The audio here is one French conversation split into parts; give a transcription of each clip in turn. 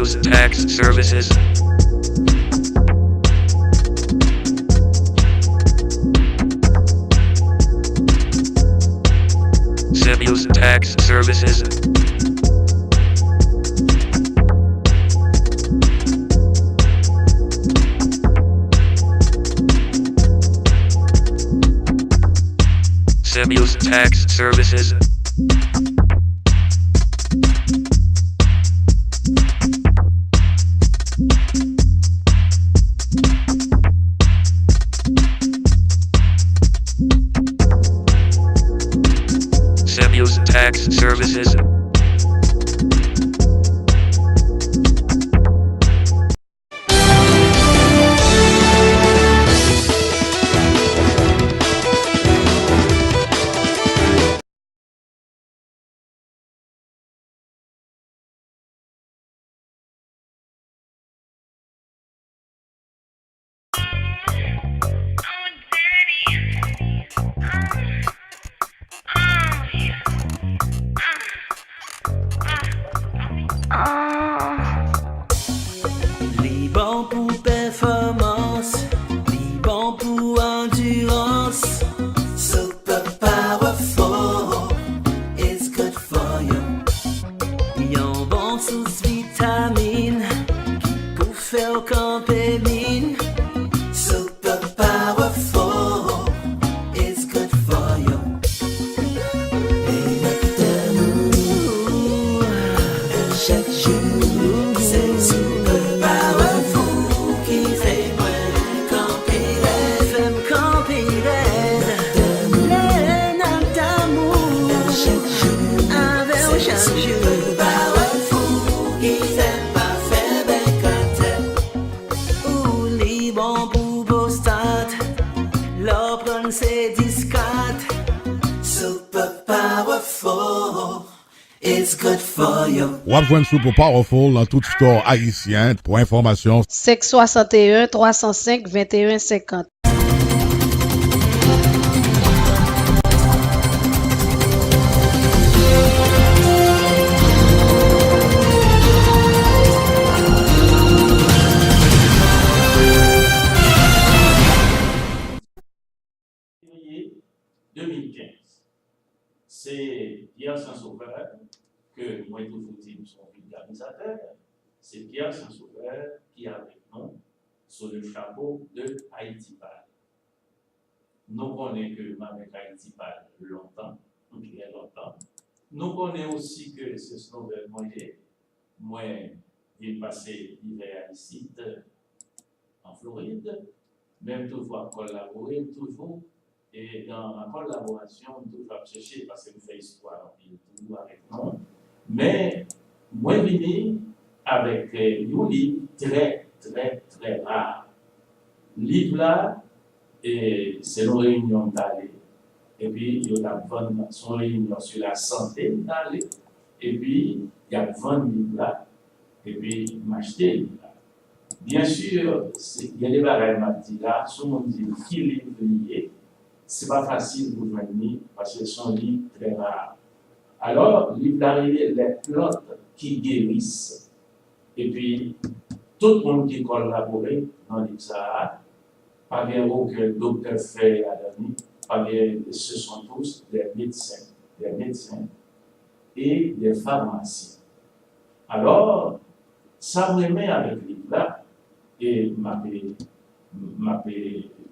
Symbios Tax Services. Symbios Tax Services. Symbios Tax Services. Symbios Tax Services. Les bons pour performance, les bons pour endurance. Super powerful is good for you. Yon bon sous vitamine pour faire camper mine. Super powerful is good for you. Et notre amour chaque jour, c'est super powerful qui fait moi camper raide. Fait me camper raide. Notre amour chaque jour, avec chaque jour. Super powerful qui fait pas faire bécotte. Ou les bons pour prostate, leur prendre c'est discrète. Super powerful is good for you. Wap jwenn Super Powerful dans tout store haïtien. Pour information, 561 305 21 50. Février 2015. C'est Pierre Saint-Sauveur que moi toujours dit son vulgarisateur. C'est Pierre Saint-Sauveur qui est avec nous sur le chapeau de Haïti Parle. Nous connaissons que avec Haïti Parle longtemps, très longtemps. Nous connaissons aussi que c'est Sauveur moi, il passé l'hiver ici en Floride, même toujours collaborer, toujours. Et dans la collaboration, nous devons chercher, parce que nous faisons histoire, tout avec nous. Mais, moi, je viens avec un livre très, très, très rare. Le livre là, c'est une réunion d'aller. Et puis, il y a son réunion sur la santé d'aller. Et puis, il y a 20 livres là. Et puis, m'acheter le livre là. Bien sûr, il y a des barèmes qui là, tout le monde dit qui livre lié. Ce n'est pas facile pour joindre parce que son livre très rare. Alors, livre d'arrivée, les plantes qui guérissent. Et puis, tout le monde qui collabore dans livre ça, pas bien aucun docteur fait à l'année, pas bien, ce sont tous des médecins et des pharmaciens. Alors, ça me met avec le livre là, et m'appelle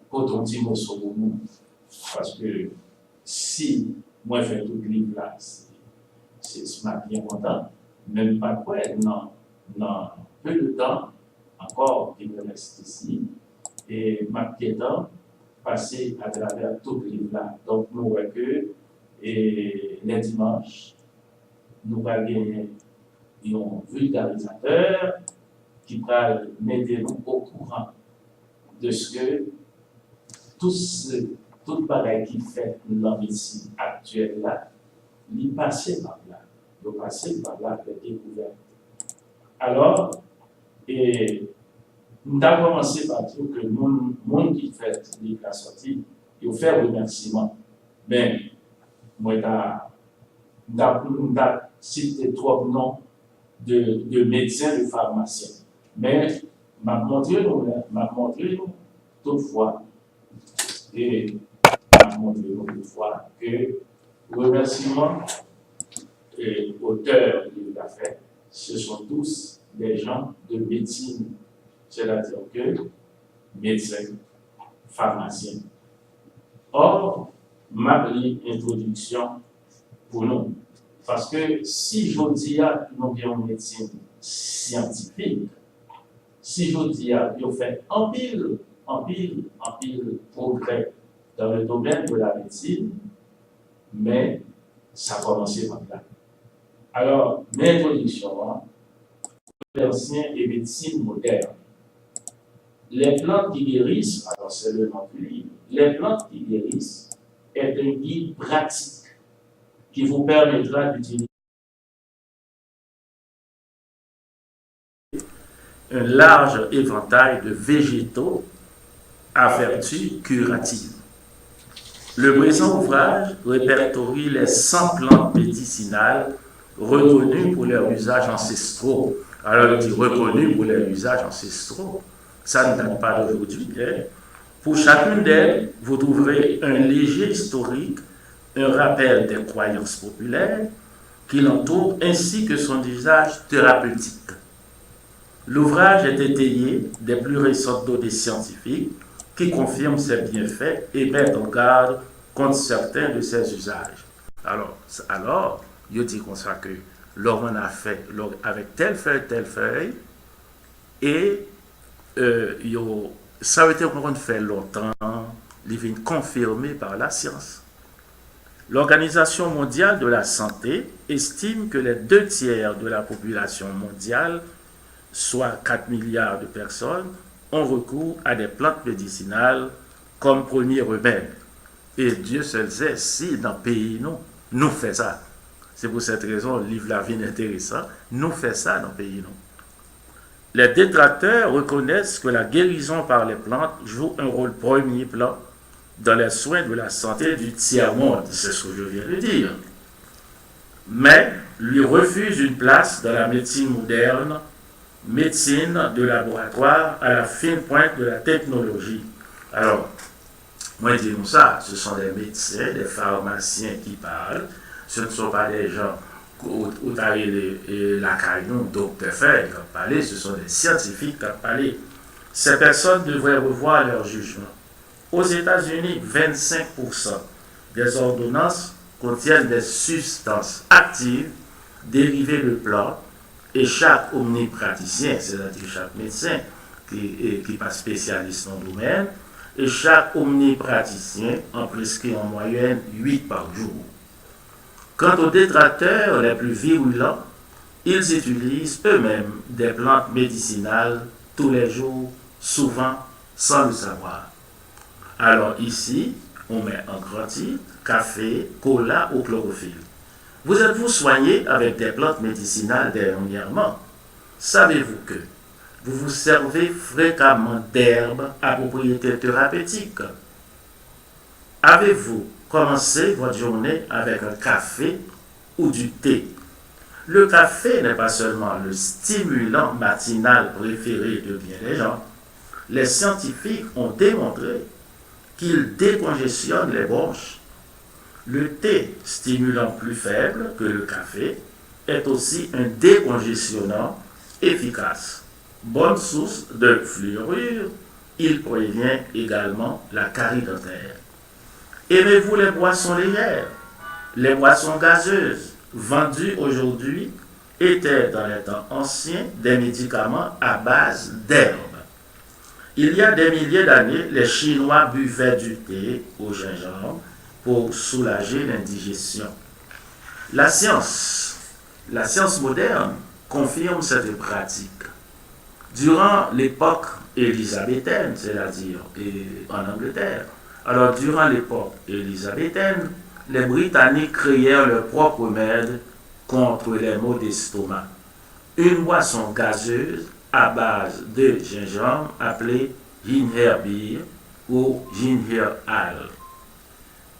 Coton Timo Soboumou. Parce que si moi je fais tout le livre là, c'est bien content, même pas quoi, non, peu de temps encore il me reste ici, et ma piéton passer à travers tout le livre là. Donc nous voyons que les dimanches, nous allons gagner un vulgarisateur qui va mettre nous au courant de ce que tout bagage qui fait dans la médecine actuelle là, il passe par là. Il passe par là de découverte. Alors, nous avons commencé par dire que le monde qui fait la sortie, il fait remerciement. Mais, moi, je cité trois noms de médecins, de pharmaciens. Mais m'a montré toutefois, et m'a montré toutefois que remerciement et auteurs de l'affaire, ce sont tous des gens de médecine, c'est-à-dire que médecins, pharmaciens. Or, ma introduction pour nous, parce que si je dis à nous avons une médecine scientifique, si je dis à nous fait en pile progrès dans le domaine de la médecine, mais ça a commencé par là. Alors, l'introduction, l'ancien et médecine moderne. Les plantes qui guérissent, alors c'est le nom du livre, les plantes qui guérissent est un guide pratique qui vous permettra d'utiliser un large éventail de végétaux à vertu curative. Le présent ouvrage répertorie les 100 plantes médicinales reconnues pour leurs usages ancestraux. Alors, il dit reconnues pour leurs usages ancestraux. Ça ne date pas d'aujourd'hui. Hein? Pour chacune d'elles, vous trouverez un léger historique, un rappel des croyances populaires qui l'entourent ainsi que son usage thérapeutique. L'ouvrage est étayé des plus récentes données scientifiques qui confirment ses bienfaits et mettent en garde contre certains de ses usages. Alors, je dis comme ça que l'homme en a fait avec telle feuille, et ça a été fait longtemps, il vient confirmé par la science. L'Organisation mondiale de la santé estime que les 2/3 de la population mondiale, soit 4 milliards de personnes, ont recours à des plantes médicinales comme premier remède. Et Dieu seul sait si dans le pays, nous faisons ça. C'est pour cette raison, le livre La Vie est intéressant, nous faisons ça dans le pays, Les détracteurs reconnaissent que la guérison par les plantes joue un rôle premier plan dans les soins de la santé du tiers-monde, c'est ce que je viens de dire. Mais lui refusent une place dans la médecine moderne, médecine de laboratoire à la fine pointe de la technologie. Alors, moi je dis comme ça, ce sont des médecins, des pharmaciens qui parlent, ce ne sont pas des gens où la caillou, docteur Feuille qui parlent, ce sont des scientifiques qui parlent. Ces personnes devraient revoir leur jugement. Aux États-Unis, 25% des ordonnances contiennent des substances actives dérivées de plantes et chaque omnipraticien, c'est-à-dire chaque médecin qui n'est pas spécialiste dans le domaine, et chaque omnipraticien en prescrit en moyenne 8 par jour. Quant aux détracteurs les plus virulents, ils utilisent eux-mêmes des plantes médicinales tous les jours, souvent sans le savoir. Alors ici, on met en grand titre café, cola ou chlorophylle. Vous êtes-vous soigné avec des plantes médicinales dernièrement? Savez-vous que vous vous servez fréquemment d'herbes à propriété thérapeutique? Avez-vous commencé votre journée avec un café ou du thé? Le café n'est pas seulement le stimulant matinal préféré de bien des gens. Les scientifiques ont démontré qu'il décongestionne les bronches. Le thé, stimulant plus faible que le café, est aussi un décongestionnant efficace. Bonne source de fluorure, il prévient également la carie dentaire. Aimez-vous les boissons légères? Les boissons gazeuses, vendues aujourd'hui, étaient dans les temps anciens des médicaments à base d'herbes. Il y a des milliers d'années, les Chinois buvaient du thé au gingembre pour soulager l'indigestion. La science moderne confirme cette pratique. Durant l'époque élisabéthaine, c'est-à-dire en Angleterre, alors durant l'époque élisabéthaine, les Britanniques créèrent leur propre remède contre les maux d'estomac. Une boisson gazeuse à base de gingembre appelée ginger beer ou ginger ale.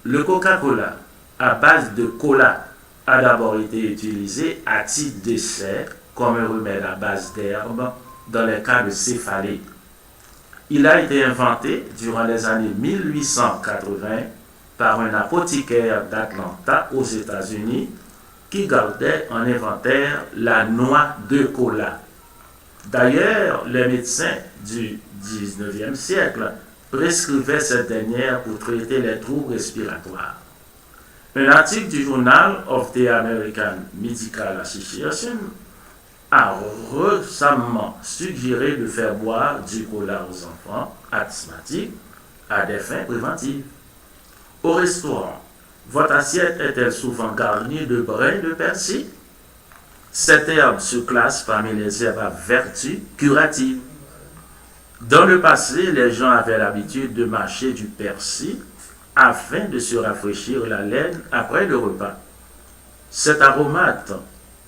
Le Coca-Cola à base de cola a d'abord été utilisé à titre d'essai comme un remède à base d'herbe dans les cas de céphalée. Il a été inventé durant les années 1880 par un apothicaire d'Atlanta aux États-Unis qui gardait en inventaire la noix de cola. D'ailleurs, les médecins du 19e siècle prescrivaient cette dernière pour traiter les troubles respiratoires. Un article du Journal of the American Medical Association a récemment suggéré de faire boire du cola aux enfants asthmatiques à des fins préventives. Au restaurant, votre assiette est-elle souvent garnie de brins de persil? Cette herbe se classe parmi les herbes à vertu curative. Dans le passé, les gens avaient l'habitude de mâcher du persil afin de se rafraîchir la laine après le repas. Cet aromate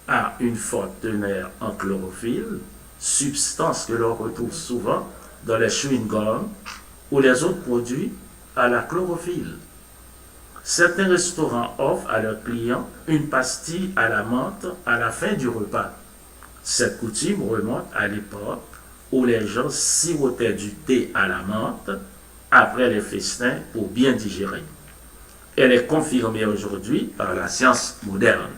a une forte teneur en chlorophylle, substance que l'on retrouve souvent dans les chewing-gums ou les autres produits à la chlorophylle. Certains restaurants offrent à leurs clients une pastille à la menthe à la fin du repas. Cette coutume remonte à l'époque où les gens sirotaient du thé à la menthe après les festins pour bien digérer. Elle est confirmée aujourd'hui par la science moderne.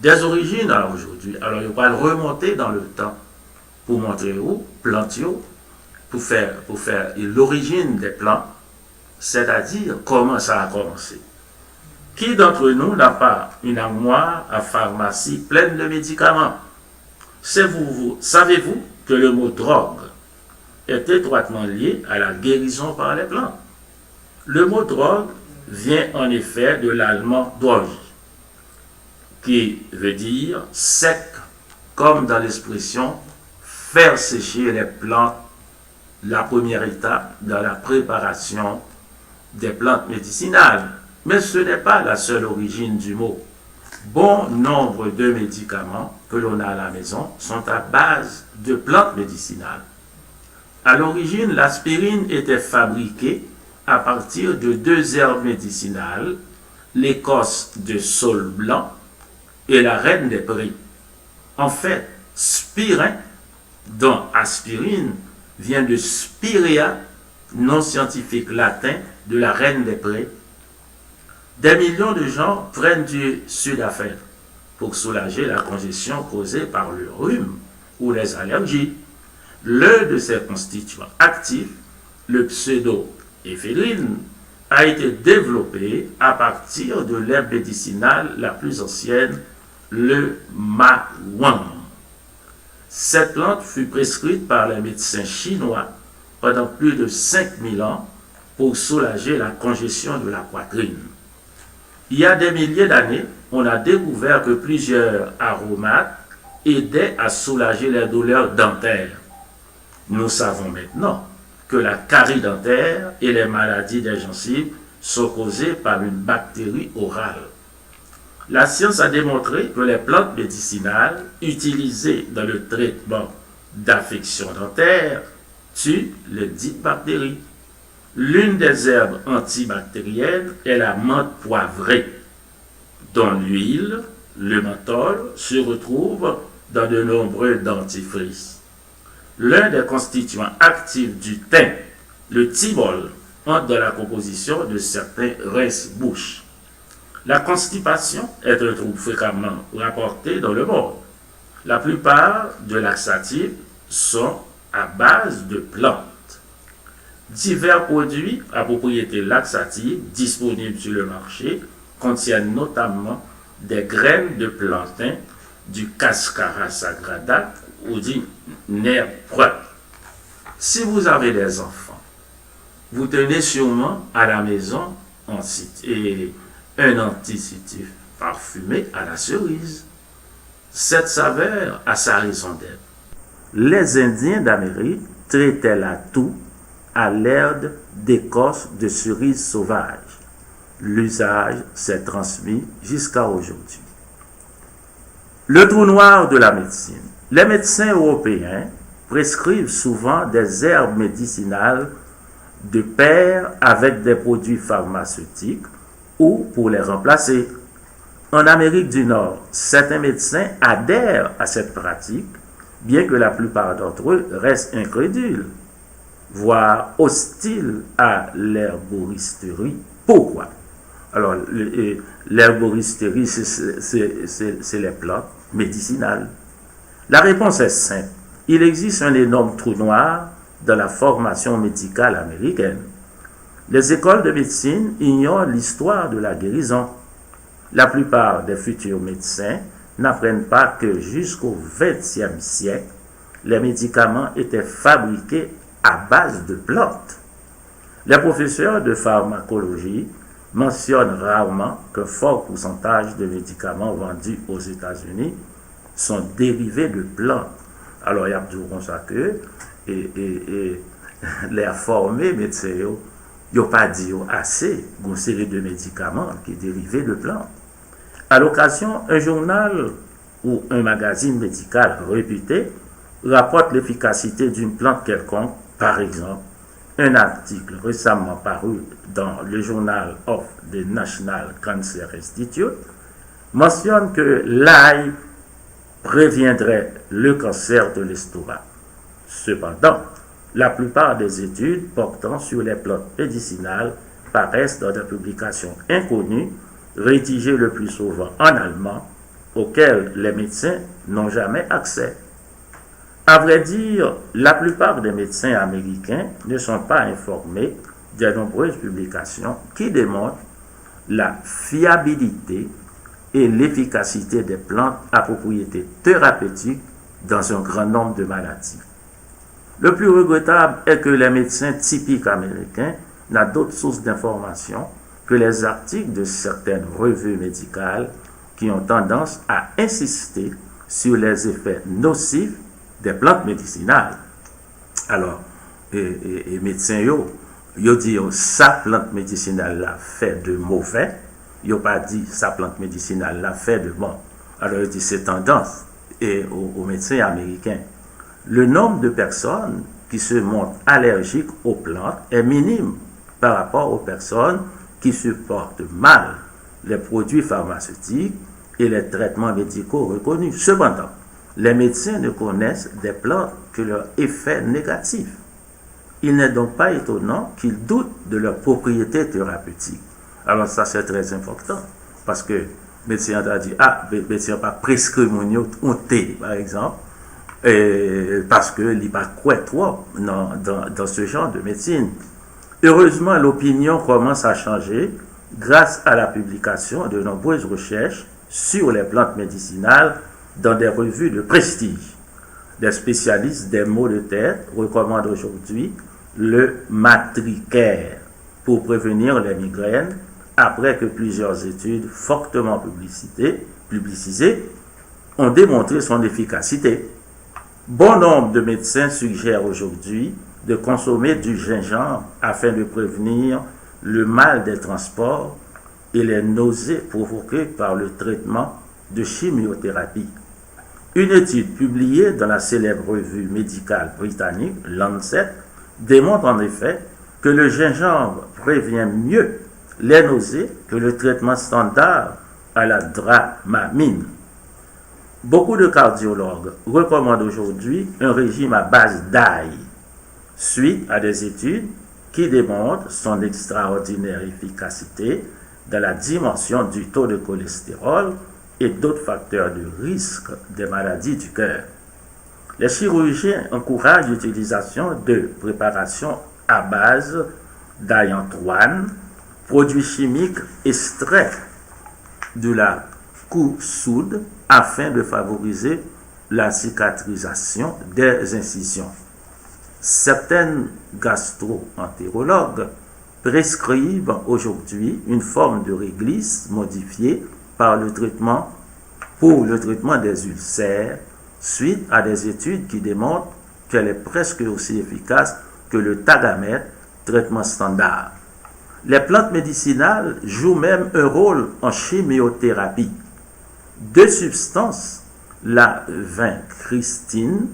Des origines à aujourd'hui, alors il va remonter dans le temps pour montrer où plantio, pour faire l'origine des plants, c'est-à-dire comment ça a commencé. Qui d'entre nous n'a pas une armoire à pharmacie pleine de médicaments? Savez-vous que le mot drogue est étroitement lié à la guérison par les plantes? Le mot drogue vient en effet de l'allemand Droge, qui veut dire sec, comme dans l'expression faire sécher les plantes, la première étape dans la préparation des plantes médicinales. Mais ce n'est pas la seule origine du mot. Bon nombre de médicaments que l'on a à la maison sont à base de plantes médicinales. À l'origine, l'aspirine était fabriquée à partir de deux herbes médicinales, l'écorce de saule blanc et la reine des prés. En fait, spirin, dont aspirine, vient de spirea, nom scientifique latin de la reine des prés. Des millions de gens prennent du Sudafed pour soulager la congestion causée par le rhume ou les allergies. L'un de ces constituants actifs, le pseudoéphédrine, a été développé à partir de l'herbe médicinale la plus ancienne, le mawang. Cette plante fut prescrite par les médecins chinois pendant plus de 5000 ans pour soulager la congestion de la poitrine. Il y a des milliers d'années, on a découvert que plusieurs aromates aidaient à soulager les douleurs dentaires. Nous savons maintenant que la carie dentaire et les maladies des gencives sont causées par une bactérie orale. La science a démontré que les plantes médicinales utilisées dans le traitement d'affections dentaires tuent les dites bactéries. L'une des herbes antibactériennes est la menthe poivrée, dont l'huile, le menthol, se retrouve dans de nombreux dentifrices. L'un des constituants actifs du thym, le thymol, entre dans la composition de certains rince-bouches. La constipation est un trouble fréquemment rapporté dans le monde. La plupart de laxatifs sont à base de plantes. Divers produits à propriété laxative disponibles sur le marché contiennent notamment des graines de plantain, du Cascara sagrada ou du nerf-poil. Si vous avez des enfants, vous tenez sûrement à la maison un antisétif parfumé à la cerise. Cette saveur a sa raison d'être. Les Indiens d'Amérique traitaient la toux à l'aide d'écorce de cerise sauvage. L'usage s'est transmis jusqu'à aujourd'hui. Le trou noir de la médecine. Les médecins européens prescrivent souvent des herbes médicinales de pair avec des produits pharmaceutiques ou pour les remplacer. En Amérique du Nord, certains médecins adhèrent à cette pratique, bien que la plupart d'entre eux restent incrédules, voire hostiles à l'herboristerie. Pourquoi? Alors, l'herboristerie, c'est les plantes médicinales. La réponse est simple. Il existe un énorme trou noir dans la formation médicale américaine. Les écoles de médecine ignorent l'histoire de la guérison. La plupart des futurs médecins n'apprennent pas que jusqu'au XXe siècle, les médicaments étaient fabriqués à base de plantes. Les professeurs de pharmacologie mentionnent rarement qu'un fort pourcentage de médicaments vendus aux États-Unis sont dérivés de plantes. Alors, il y a toujours ça que les formés médecins n'ont pas dit assez d'une série de médicaments qui sont dérivés de plantes. À l'occasion, un journal ou un magazine médical réputé rapporte l'efficacité d'une plante quelconque. Par exemple, un article récemment paru dans le Journal of the National Cancer Institute mentionne que l'ail préviendrait le cancer de l'estomac. Cependant, la plupart des études portant sur les plantes médicinales paraissent dans des publications inconnues, rédigées le plus souvent en allemand, auxquelles les médecins n'ont jamais accès. À vrai dire, la plupart des médecins américains ne sont pas informés des nombreuses publications qui démontrent la fiabilité et l'efficacité des plantes à propriétés thérapeutiques dans un grand nombre de maladies. Le plus regrettable est que les médecins typiques américains n'ont d'autres sources d'informations que les articles de certaines revues médicales qui ont tendance à insister sur les effets nocifs des plantes médicinales. Alors, les médecins, ils disent sa plante médicinale l'a fait de mauvais, ils n'ont pas dit sa plante médicinale l'a fait de bon. Alors, ils disent c'est tendance. Et aux médecins américains, le nombre de personnes qui se montrent allergiques aux plantes est minime par rapport aux personnes qui supportent mal les produits pharmaceutiques et les traitements médicaux reconnus. Cependant, les médecins ne connaissent des plantes que leurs effets négatifs. Il n'est donc pas étonnant qu'ils doutent de leurs propriétés thérapeutiques. Alors ça, c'est très important, parce que le médecin a dit, le médecin n'a pas prescrit un thé, par exemple, parce qu'il n'est pas quoi trop dans ce genre de médecine. Heureusement, l'opinion commence à changer grâce à la publication de nombreuses recherches sur les plantes médicinales dans des revues de prestige. Des spécialistes des maux de tête recommandent aujourd'hui le Matricare pour prévenir les migraines après que plusieurs études fortement publicisées ont démontré son efficacité. Bon nombre de médecins suggèrent aujourd'hui de consommer du gingembre afin de prévenir le mal des transports et les nausées provoquées par le traitement de chimiothérapie. Une étude publiée dans la célèbre revue médicale britannique Lancet démontre en effet que le gingembre prévient mieux les nausées que le traitement standard à la dramamine. Beaucoup de cardiologues recommandent aujourd'hui un régime à base d'ail, suite à des études qui démontrent son extraordinaire efficacité dans la dimension du taux de cholestérol et d'autres facteurs de risque des maladies du cœur. Les chirurgiens encouragent l'utilisation de préparations à base d'ayantoine, produit chimique extrait de la coussoude afin de favoriser la cicatrisation des incisions. Certains gastro-entérologues prescrivent aujourd'hui une forme de réglisse modifiée pour le traitement des ulcères suite à des études qui démontrent qu'elle est presque aussi efficace que le tagamètre, traitement standard. Les plantes médicinales jouent même un rôle en chimiothérapie. Deux substances, la vincristine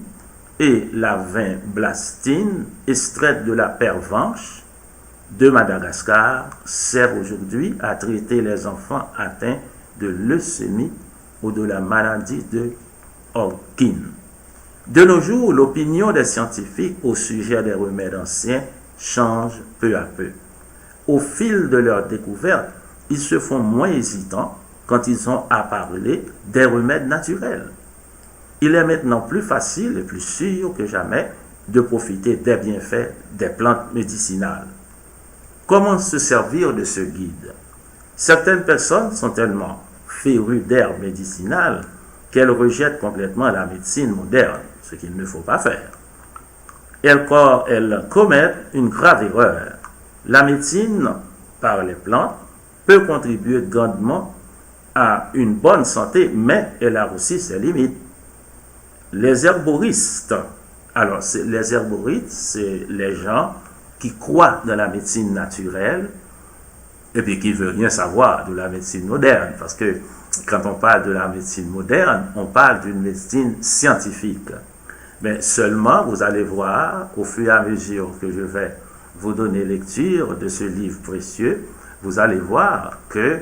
et la vinblastine, extraites de la pervenche de Madagascar, servent aujourd'hui à traiter les enfants atteints de leucémie ou de la maladie de Hodgkin. De nos jours, l'opinion des scientifiques au sujet des remèdes anciens change peu à peu. Au fil de leur découverte, ils se font moins hésitants quand ils ont à parler des remèdes naturels. Il est maintenant plus facile et plus sûr que jamais de profiter des bienfaits des plantes médicinales. Comment se servir de ce guide? Certaines personnes sont tellement férues d'herbes médicinales qu'elles rejettent complètement la médecine moderne, ce qu'il ne faut pas faire. Elles commettent une grave erreur. La médecine par les plantes peut contribuer grandement à une bonne santé, mais elle a aussi ses limites. Les herboristes, les herboristes, c'est les gens qui croient dans la médecine naturelle et puis qui ne veulent rien savoir de la médecine moderne, parce que quand on parle de la médecine moderne, on parle d'une médecine scientifique. Mais seulement, vous allez voir, au fur et à mesure que je vais vous donner lecture de ce livre précieux, vous allez voir que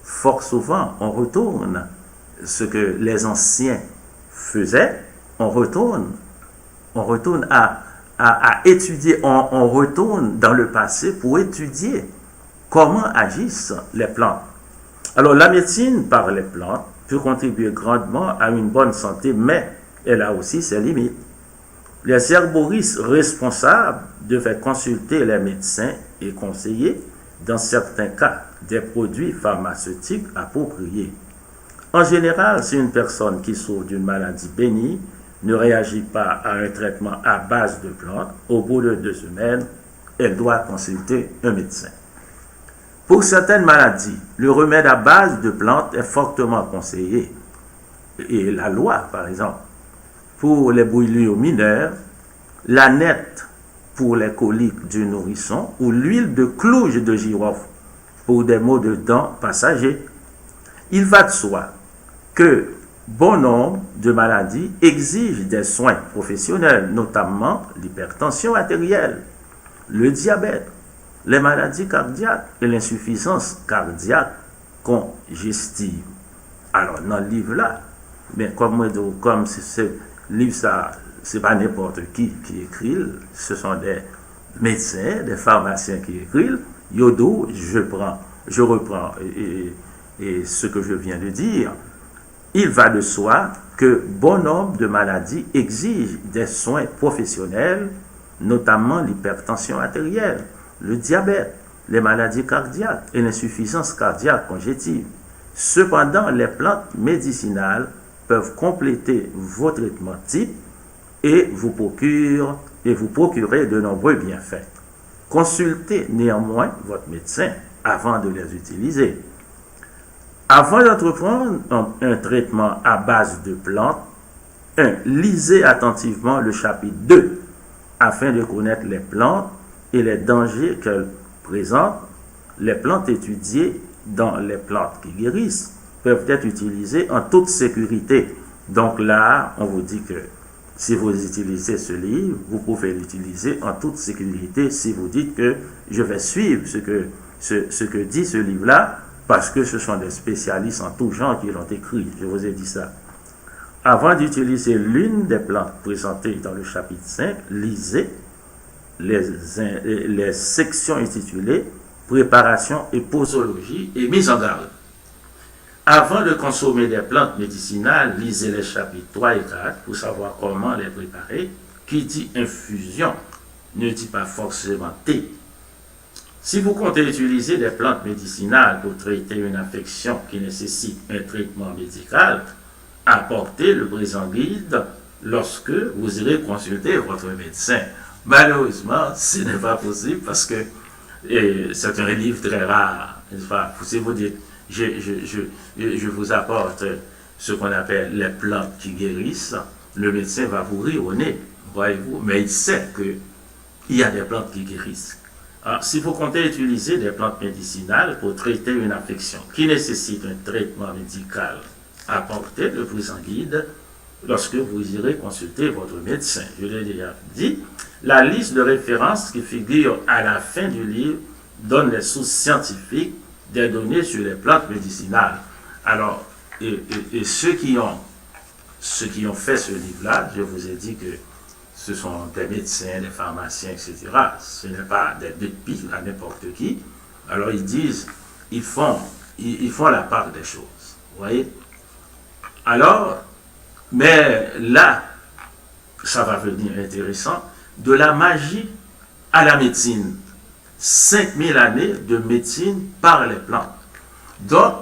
fort souvent, on retourne ce que les anciens faisaient, on retourne à étudier, on retourne dans le passé pour étudier comment agissent les plantes. Alors, la médecine par les plantes peut contribuer grandement à une bonne santé, mais elle a aussi ses limites. Les herboristes responsables devaient consulter les médecins et conseiller, dans certains cas, des produits pharmaceutiques appropriés. En général, si une personne qui souffre d'une maladie bénigne ne réagit pas à un traitement à base de plantes, au bout de 2 semaines, elle doit consulter un médecin. Pour certaines maladies, le remède à base de plantes est fortement conseillé. Et la loi, par exemple, pour les brûlures mineures, la nette pour les coliques du nourrisson ou l'huile de clouge de girofle pour des maux de dents passagers. Il va de soi que bon nombre de maladies exigent des soins professionnels, notamment l'hypertension artérielle, le diabète, les maladies cardiaques et l'insuffisance cardiaque congestive. Alors, dans le livre-là, mais comme ce livre, ça, c'est pas n'importe qui écrit, ce sont des médecins, des pharmaciens qui écrivent. Yodo, je reprends et ce que je viens de dire. Il va de soi que bon nombre de maladies exigent des soins professionnels, notamment l'hypertension artérielle, le diabète, les maladies cardiaques et l'insuffisance cardiaque congestive. Cependant, les plantes médicinales peuvent compléter vos traitements types et vous procurer de nombreux bienfaits. Consultez néanmoins votre médecin avant de les utiliser. Avant d'entreprendre un traitement à base de plantes, 1. Lisez attentivement le chapitre 2 afin de connaître les plantes et les dangers qu'elles présentent. Les plantes étudiées dans les plantes qui guérissent peuvent être utilisées en toute sécurité. Donc là, on vous dit que si vous utilisez ce livre, vous pouvez l'utiliser en toute sécurité si vous dites que je vais suivre ce que dit ce livre-là, parce que ce sont des spécialistes en tout genre qui l'ont écrit. Je vous ai dit ça. Avant d'utiliser l'une des plantes présentées dans le chapitre 5, lisez les sections intitulées Préparation et posologie et mise en garde. Avant de consommer des plantes médicinales, lisez les chapitres 3 et 4 pour savoir comment les préparer. Qui dit infusion ne dit pas forcément thé. Si vous comptez utiliser des plantes médicinales pour traiter une affection qui nécessite un traitement médical, apportez le présent guide lorsque vous irez consulter votre médecin. Malheureusement, ce n'est pas possible parce que c'est un livre très rare. Si vous dites, je vous apporte ce qu'on appelle les plantes qui guérissent, le médecin va vous rire au nez, voyez-vous, mais il sait qu'il y a des plantes qui guérissent. Alors, si vous comptez utiliser des plantes médicinales pour traiter une affection qui nécessite un traitement médical, apportez le présent guide lorsque vous irez consulter votre médecin. Je l'ai déjà dit, la liste de références qui figure à la fin du livre donne les sources scientifiques des données sur les plantes médicinales. Alors, et ceux qui ont fait ce livre-là, je vous ai dit que ce sont des médecins, des pharmaciens, etc. Ce n'est pas des pics à n'importe qui. Alors ils disent, ils font la part des choses. Vous voyez? Alors, mais là, ça va devenir intéressant, de la magie à la médecine. 5000 années de médecine par les plantes. Donc,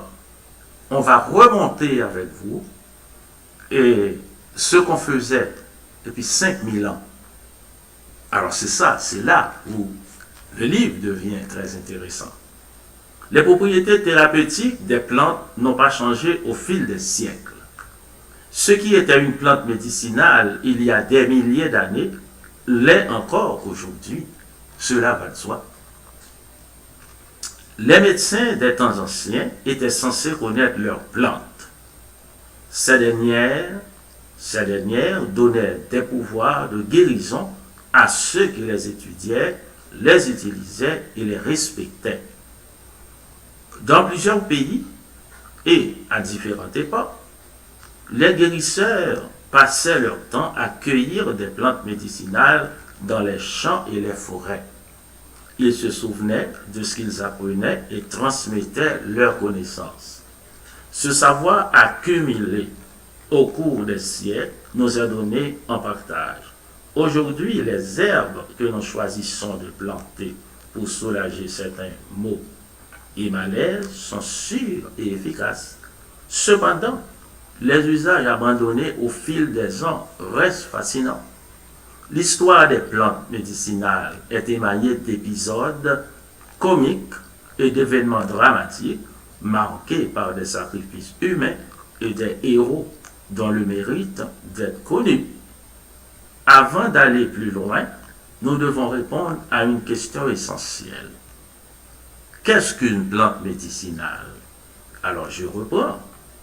on va remonter avec vous et ce qu'on faisait depuis 5000 ans. Alors c'est là où le livre devient très intéressant. Les propriétés thérapeutiques des plantes n'ont pas changé au fil des siècles. Ce qui était une plante médicinale il y a des milliers d'années l'est encore aujourd'hui. Cela va de soi. Les médecins des temps anciens étaient censés connaître leurs plantes. Ces dernières donnaient des pouvoirs de guérison à ceux qui les étudiaient, les utilisaient et les respectaient. Dans plusieurs pays et à différentes époques, les guérisseurs passaient leur temps à cueillir des plantes médicinales dans les champs et les forêts. Ils se souvenaient de ce qu'ils apprenaient et transmettaient leurs connaissances. Ce savoir accumulé au cours des siècles nous est donné en partage. Aujourd'hui, les herbes que nous choisissons de planter pour soulager certains maux et malaises sont sûres et efficaces. Cependant, les usages abandonnés au fil des ans restent fascinants. L'histoire des plantes médicinales est émaillée d'épisodes comiques et d'événements dramatiques marqués par des sacrifices humains et des héros dont le mérite d'être connus. Avant d'aller plus loin, nous devons répondre à une question essentielle. Qu'est-ce qu'une plante médicinale? Alors je reprends.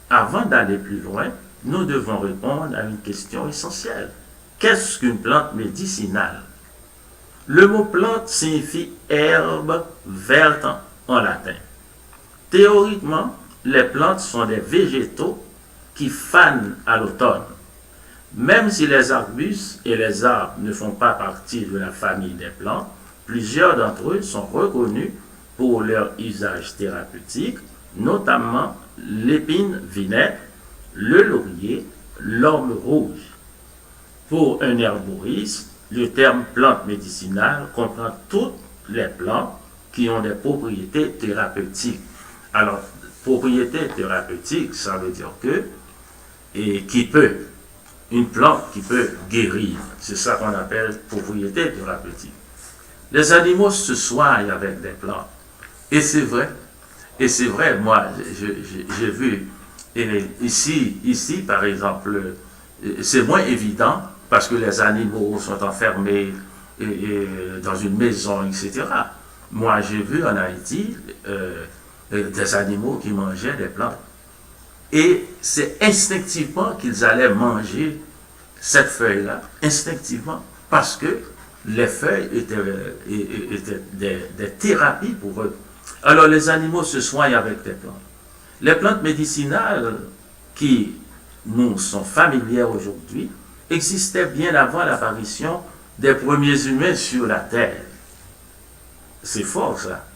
Avant d'aller plus loin, nous devons répondre à une question essentielle. Qu'est-ce qu'une plante médicinale? Le mot plante signifie herbe verte en latin. Théoriquement, les plantes sont des végétaux qui fanent à l'automne. Même si les arbustes et les arbres ne font pas partie de la famille des plantes, plusieurs d'entre eux sont reconnus pour leur usage thérapeutique, notamment l'épine vinaigre, le laurier, l'orme rouge. Pour un herboriste, le terme plante médicinale comprend toutes les plantes qui ont des propriétés thérapeutiques. Alors, propriété thérapeutique, ça veut dire que, une plante qui peut guérir. C'est ça qu'on appelle propriété thérapeutique. Les animaux se soignent avec des plantes. Et c'est vrai. Et c'est vrai, moi, j'ai vu, et ici, par exemple, c'est moins évident parce que les animaux sont enfermés dans une maison, etc. Moi, j'ai vu en Haïti des animaux qui mangeaient des plantes. Et c'est instinctivement qu'ils allaient manger cette feuille-là, instinctivement, parce que les feuilles étaient des thérapies pour eux. Alors les animaux se soignent avec des plantes. Les plantes médicinales qui nous sont familières aujourd'hui existaient bien avant l'apparition des premiers humains sur la Terre. C'est fort ça.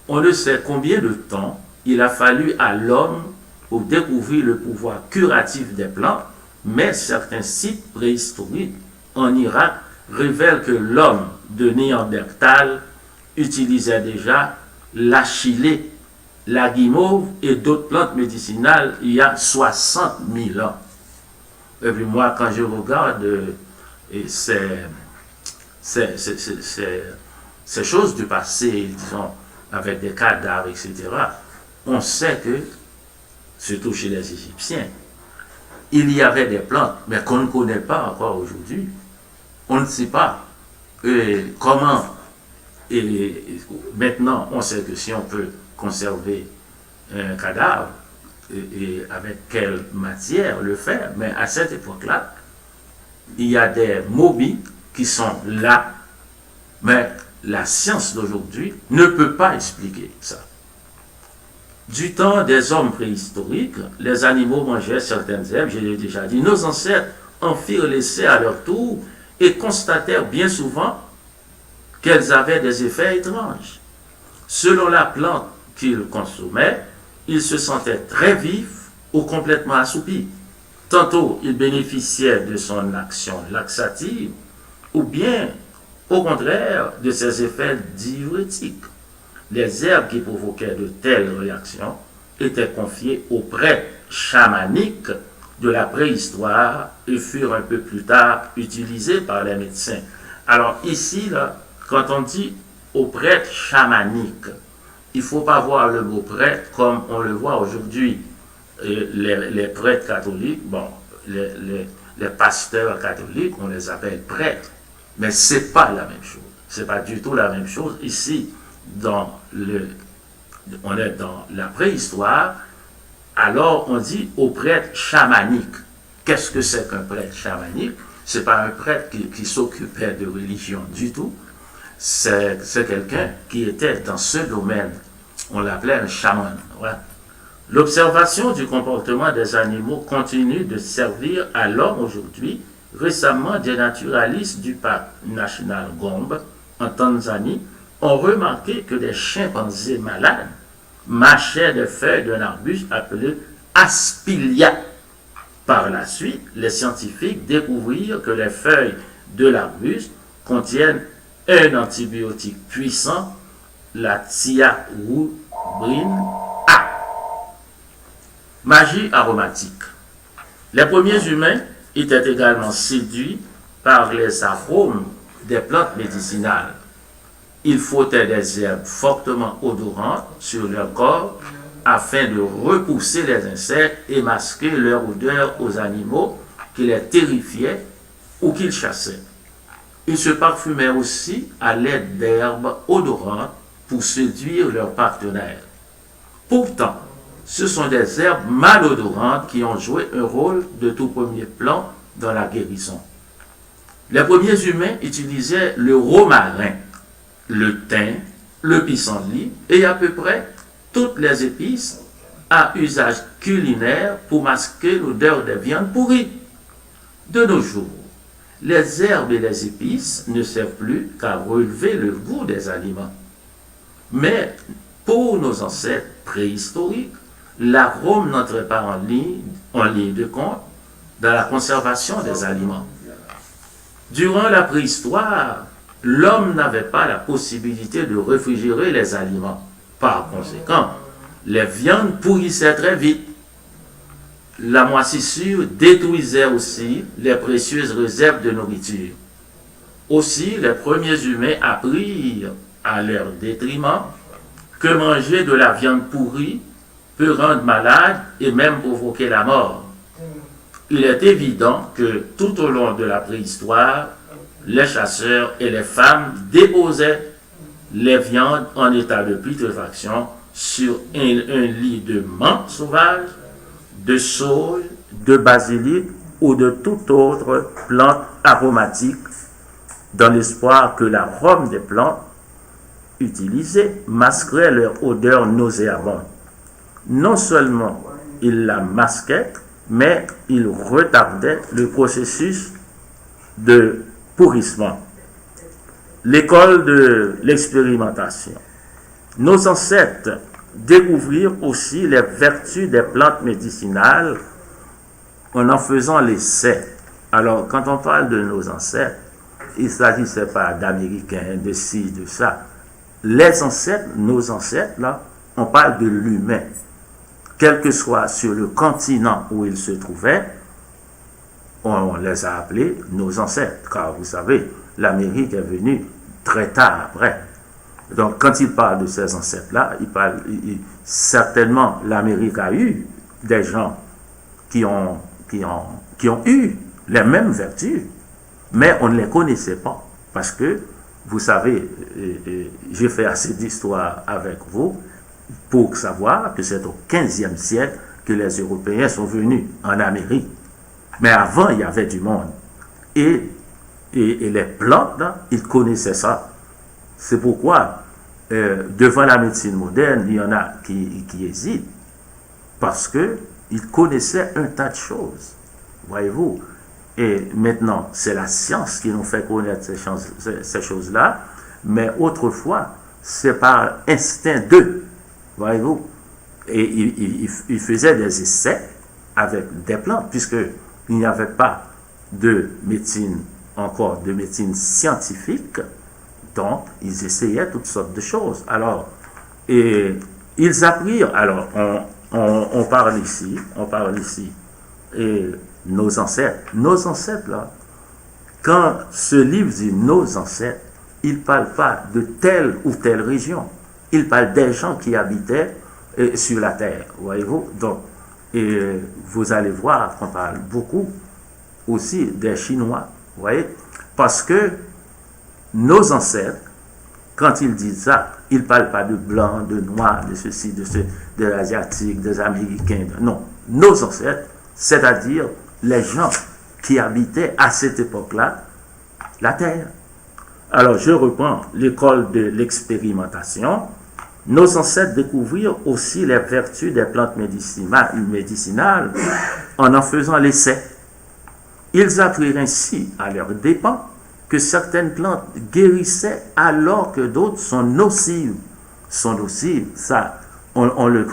On ne sait combien de temps il a fallu à l'homme pour découvrir le pouvoir curatif des plantes, mais certains sites préhistoriques en Irak révèlent que l'homme de Néandertal utilisait déjà l'achillée, la guimauve et d'autres plantes médicinales il y a 60 000 ans. Et puis moi, quand je regarde ces choses du passé, disons, avec des cadavres, etc., on sait que, surtout chez les Égyptiens, il y avait des plantes, mais qu'on ne connaît pas encore aujourd'hui. On ne sait pas comment. Et maintenant, on sait que si on peut conserver un cadavre, et avec quelle matière le faire, mais à cette époque-là, il y a des momies qui sont là, mais la science d'aujourd'hui ne peut pas expliquer ça. Du temps des hommes préhistoriques, les animaux mangeaient certaines herbes, je l'ai déjà dit. Nos ancêtres en firent l'essai à leur tour et constatèrent bien souvent qu'elles avaient des effets étranges. Selon la plante qu'ils consommaient, ils se sentaient très vifs ou complètement assoupis. Tantôt, ils bénéficiaient de son action laxative, ou bien, au contraire, de ses effets diurétiques. Les herbes qui provoquaient de telles réactions étaient confiées aux prêtres chamaniques de la préhistoire et furent un peu plus tard utilisées par les médecins. Alors ici, là, quand on dit aux prêtres chamaniques, il ne faut pas voir le mot prêtre comme on le voit aujourd'hui. Les prêtres catholiques, bon, les pasteurs catholiques, on les appelle prêtres, mais ce n'est pas la même chose. Ce n'est pas du tout la même chose. Ici, on est dans la préhistoire, alors on dit aux prêtres chamaniques. Qu'est-ce que c'est qu'un prêtre chamanique? Ce n'est pas un prêtre qui s'occupait de religion du tout. C'est quelqu'un qui était dans ce domaine. On l'appelait un chaman. Voilà. L'observation du comportement des animaux continue de servir à l'homme aujourd'hui. Récemment, des naturalistes du parc national Gombe, en Tanzanie, ont remarqué que des chimpanzés malades mâchaient des feuilles d'un arbuste appelé Aspilia. Par la suite, les scientifiques découvrirent que les feuilles de l'arbuste contiennent un antibiotique puissant, la thiarourine A. Magie aromatique. Les premiers humains étaient également séduits par les arômes des plantes médicinales. Ils frottaient des herbes fortement odorantes sur leur corps afin de repousser les insectes et masquer leur odeur aux animaux qui les terrifiaient ou qu'ils chassaient. Ils se parfumaient aussi à l'aide d'herbes odorantes pour séduire leurs partenaires. Pourtant, ce sont des herbes malodorantes qui ont joué un rôle de tout premier plan dans la guérison. Les premiers humains utilisaient le romarin, le thym, le pissenlit et à peu près toutes les épices à usage culinaire pour masquer l'odeur des viandes pourries. De nos jours, les herbes et les épices ne servent plus qu'à relever le goût des aliments. Mais pour nos ancêtres préhistoriques, l'arôme n'entrait pas en ligne de compte dans la conservation des aliments. Durant la préhistoire, l'homme n'avait pas la possibilité de réfrigérer les aliments. Par conséquent, les viandes pourrissaient très vite. La moisissure détruisait aussi les précieuses réserves de nourriture. Aussi, les premiers humains apprirent à leur détriment que manger de la viande pourrie peut rendre malade et même provoquer la mort. Il est évident que tout au long de la préhistoire, les chasseurs et les femmes déposaient les viandes en état de putréfaction sur un lit de menthe sauvage, de sauge, de basilic ou de toute autre plante aromatique dans l'espoir que l'arôme des plantes utilisées masquerait leur odeur nauséabonde. Non seulement ils la masquaient, mais ils retardaient le processus de pourrissement. L'école de l'expérimentation. Nos ancêtres découvrirent aussi les vertus des plantes médicinales en faisant l'essai. Alors, quand on parle de nos ancêtres, il ne s'agissait pas d'Américains, de ci, de ça. Les ancêtres, nos ancêtres, là, on parle de l'humain. Quel que soit sur le continent où ils se trouvaient, on les a appelés nos ancêtres. Car vous savez, l'Amérique est venue très tard après. Donc, quand il parle de ces ancêtres-là, certainement l'Amérique a eu des gens qui ont eu les mêmes vertus, mais on ne les connaissait pas. Parce que, vous savez, j'ai fait assez d'histoire avec vous pour savoir que c'est au XVe siècle que les Européens sont venus en Amérique. Mais avant, il y avait du monde. Et les plantes, là, ils connaissaient ça. C'est pourquoi devant la médecine moderne, il y en a qui hésitent parce qu'ils connaissaient un tas de choses, voyez-vous. Et maintenant, c'est la science qui nous fait connaître ces choses-là, mais autrefois, c'est par instinct d'eux, voyez-vous. Et ils faisaient des essais avec des plantes, puisqu'il n'y avait pas de médecine, encore de médecine scientifique, donc ils essayaient toutes sortes de choses. Alors, et ils apprirent, alors on parle ici, et nos ancêtres là, quand ce livre dit nos ancêtres, il ne parle pas de telle ou telle région, il parle des gens qui habitaient sur la terre, voyez-vous. Donc, et vous allez voir qu'on parle beaucoup aussi des Chinois, vous voyez, parce que nos ancêtres, quand ils disent ça, ils ne parlent pas de blancs, de noirs, de ceci, de l'asiatique, des américains, non. Nos ancêtres, c'est-à-dire les gens qui habitaient à cette époque-là la terre. Alors, je reprends l'école de l'expérimentation. Nos ancêtres découvrirent aussi les vertus des plantes médicinales en faisant l'essai. Ils apprirent ainsi à leurs dépens que certaines plantes guérissaient alors que d'autres sont nocives. Ça, on le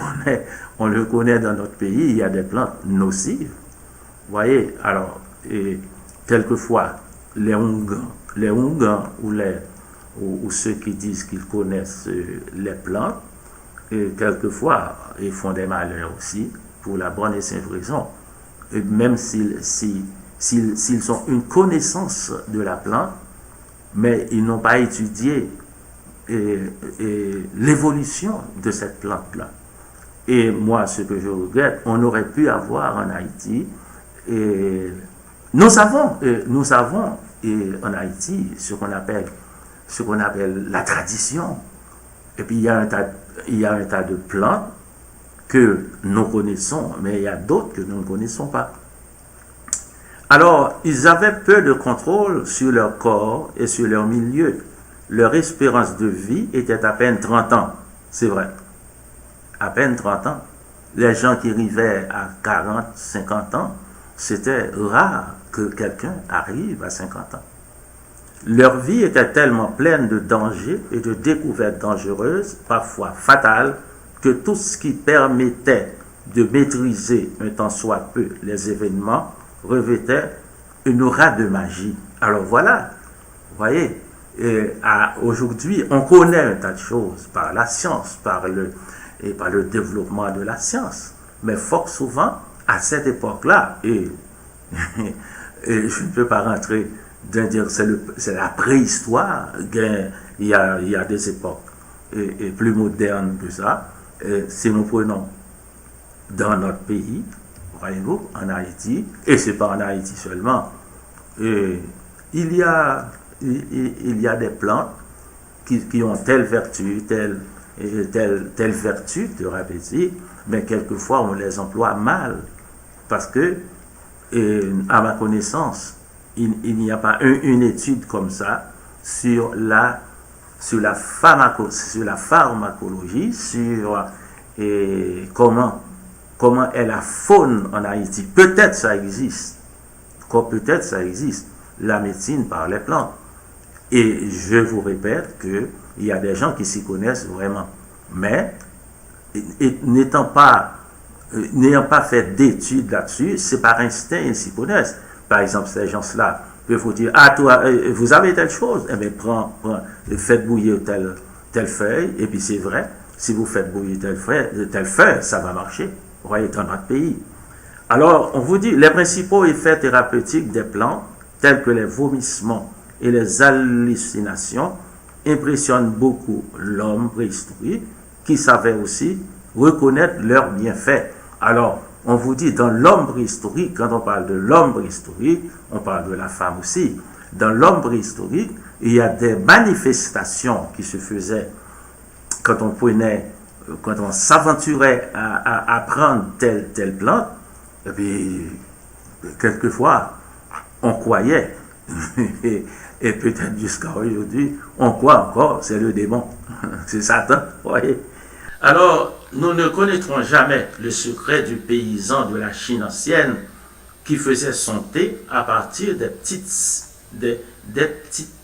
connaît dans notre pays, il y a des plantes nocives. Vous voyez, alors, et quelquefois, les Hungans ou ceux qui disent qu'ils connaissent les plantes, et quelquefois, ils font des malheurs aussi, pour la bonne et simple raison. Et même s'ils ont une connaissance de la plante, mais ils n'ont pas étudié l'évolution de cette plante-là. Et moi, ce que je regrette, on aurait pu avoir en Haïti, et nous avons en Haïti ce qu'on appelle la tradition. Et puis il y a un tas de plantes que nous connaissons, mais il y a d'autres que nous ne connaissons pas. Alors, ils avaient peu de contrôle sur leur corps et sur leur milieu. Leur espérance de vie était à peine 30 ans. C'est vrai. À peine 30 ans. Les gens qui arrivaient à 40, 50 ans, c'était rare que quelqu'un arrive à 50 ans. Leur vie était tellement pleine de dangers et de découvertes dangereuses, parfois fatales, que tout ce qui permettait de maîtriser un tant soit peu les événements revêtait une aura de magie. Alors voilà, vous voyez, aujourd'hui, on connaît un tas de choses par la science, par le développement de la science. Mais fort souvent, à cette époque-là, et je ne peux pas rentrer de dire c'est la préhistoire, il y a des époques et plus modernes que ça. Si nous prenons dans notre pays, voyez-vous, en Haïti, et c'est pas en Haïti seulement, il y a des plantes qui ont telle vertu, telle vertu thérapeutique, mais quelquefois on les emploie mal, parce que, à ma connaissance, il n'y a pas une étude comme ça sur la pharmacologie, sur comment est la faune en Haïti. Peut-être ça existe, la médecine par les plantes. Et je vous répète qu'il y a des gens qui s'y connaissent vraiment. Mais, n'ayant pas fait d'études là-dessus, c'est par instinct ils s'y connaissent. Par exemple, ces gens-là peuvent vous dire, ah, toi, vous avez telle chose, eh bien, faites bouillir telle feuille, et puis c'est vrai, si vous faites bouillir telle feuille, ça va marcher, vous voyez, dans notre pays. Alors, on vous dit, les principaux effets thérapeutiques des plantes, tels que les vomissements et les hallucinations, impressionnent beaucoup l'homme préhistorique, qui savait aussi reconnaître leurs bienfaits. Alors, on vous dit, dans l'homme préhistorique, quand on parle de l'homme préhistorique, on parle de la femme aussi. Dans l'homme préhistorique, il y a des manifestations qui se faisaient quand on s'aventurait à prendre telle plante, et puis, quelquefois, on croyait Et peut-être jusqu'à aujourd'hui, on croit encore, c'est le démon, c'est Satan, voyez. Alors, nous ne connaîtrons jamais le secret du paysan de la Chine ancienne qui faisait son thé à partir des petites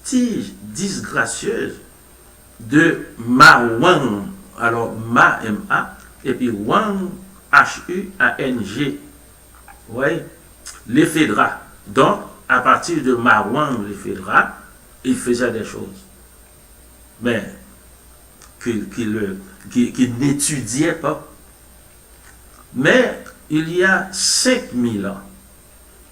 tiges disgracieuses de Ma-Wang. Alors, Ma, M-A, et puis Wang, H-U-A-N-G. Vous voyez, l'éphédra. Donc, à partir de Ma-Wang, l'éphédra, il faisait des choses. Mais, qu'il n'étudiait pas. Mais, il y a 5000 ans,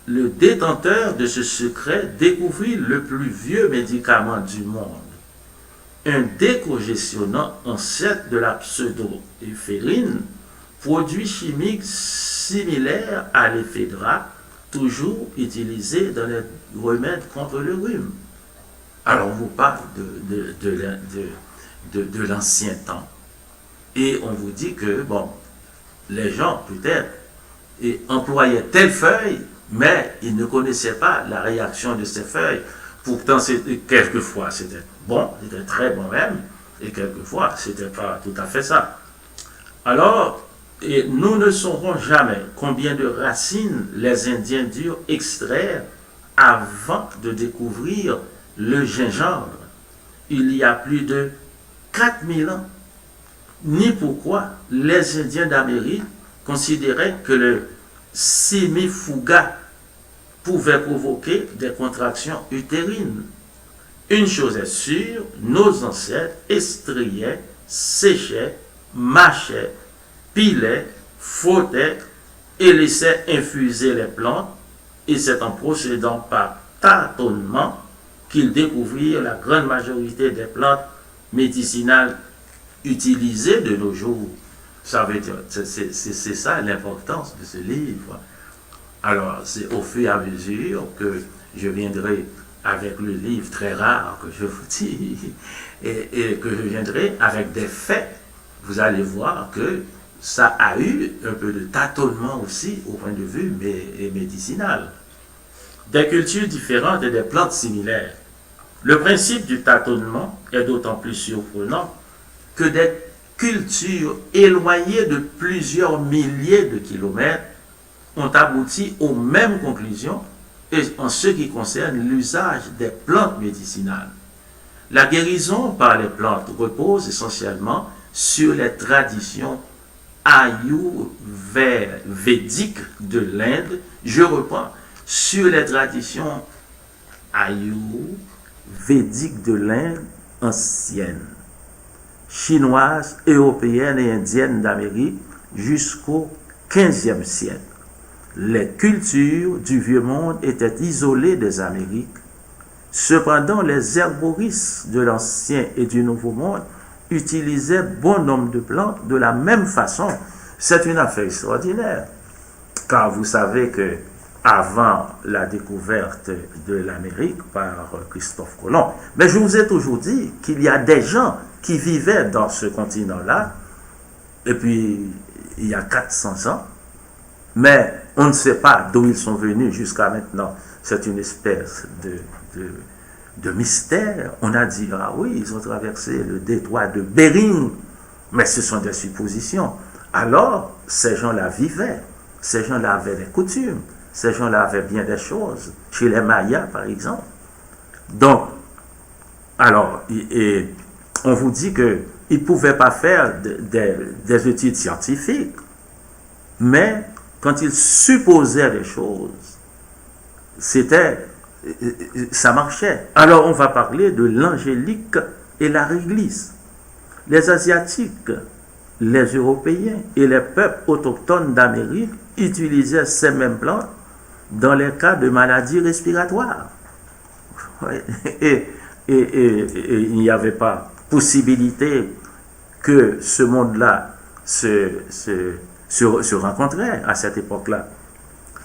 le détenteur de ce secret découvrit le plus vieux médicament du monde, un décongestionnant ancêtre de la pseudoéphédrine, produit chimique similaire à l'éphédra, toujours utilisé dans les remèdes contre le rhume. Alors on vous parle de l'ancien temps. Et on vous dit que, bon, les gens peut-être employaient telle feuille, mais ils ne connaissaient pas la réaction de ces feuilles. Pourtant, quelquefois, c'était bon, c'était très bon même, et quelquefois, c'était pas tout à fait ça. Alors, nous ne saurons jamais combien de racines les Indiens durent extraire avant de découvrir le gingembre. Il y a plus de 4000 ans. Ni pourquoi les Indiens d'Amérique considéraient que le simifuga pouvait provoquer des contractions utérines. Une chose est sûre, nos ancêtres extrayaient, séchaient, mâchaient, pilaient, frottaient et laissaient infuser les plantes, et c'est en procédant par tâtonnement qu'ils découvrirent la grande majorité des plantes médicinales utilisées de nos jours. Ça veut dire, c'est ça l'importance de ce livre. Alors, c'est au fur et à mesure que je viendrai avec le livre très rare que je vous dis, et que je viendrai avec des faits. Vous allez voir que ça a eu un peu de tâtonnement aussi au point de vue médicinal. Des cultures différentes et des plantes similaires. Le principe du tâtonnement est d'autant plus surprenant que des cultures éloignées de plusieurs milliers de kilomètres ont abouti aux mêmes conclusions en ce qui concerne l'usage des plantes médicinales. La guérison par les plantes repose essentiellement sur les traditions ayurvédiques de l'Inde. Je reprends, sur les traditions ayurvédiques de l'Inde ancienne, chinoise, européenne et indienne d'Amérique jusqu'au XVe siècle. Les cultures du vieux monde étaient isolées des Amériques. Cependant, les herboristes de l'ancien et du nouveau monde utilisaient bon nombre de plantes de la même façon. C'est une affaire extraordinaire, car vous savez que avant la découverte de l'Amérique par Christophe Colomb, mais je vous ai toujours dit qu'il y a des gens qui vivaient dans ce continent-là, et puis il y a 400 ans, mais on ne sait pas d'où ils sont venus jusqu'à maintenant. C'est une espèce de mystère. On a dit, ah oui, ils ont traversé le détroit de Bering, mais ce sont des suppositions. Alors, ces gens-là vivaient, ces gens-là avaient des coutumes, ces gens-là avaient bien des choses, chez les Mayas par exemple. Donc, alors, on vous dit qu'ils ne pouvaient pas faire des études scientifiques, mais quand ils supposaient des choses, ça marchait. Alors on va parler de l'angélique et la réglisse. Les Asiatiques, les Européens et les peuples autochtones d'Amérique utilisaient ces mêmes plantes dans les cas de maladies respiratoires. Et il n'y avait pas possibilité que ce monde-là se rencontrait à cette époque-là.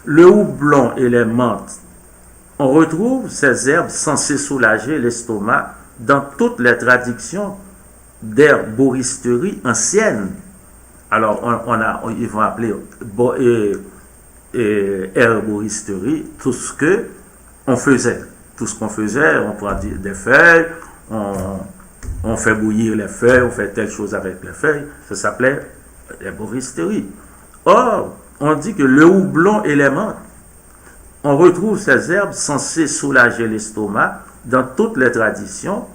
Le houblon et les menthes, on retrouve ces herbes censées soulager l'estomac dans toutes les traditions d'herboristerie ancienne. Alors, ils vont appeler herboristerie tout ce que on faisait, tout ce qu'on faisait, on prend des feuilles, on fait bouillir les feuilles, on fait telle chose avec les feuilles, ça s'appelait l'herboristerie. Or, on dit que le houblon et les menthes, on retrouve ces herbes censées soulager l'estomac dans toutes les traditions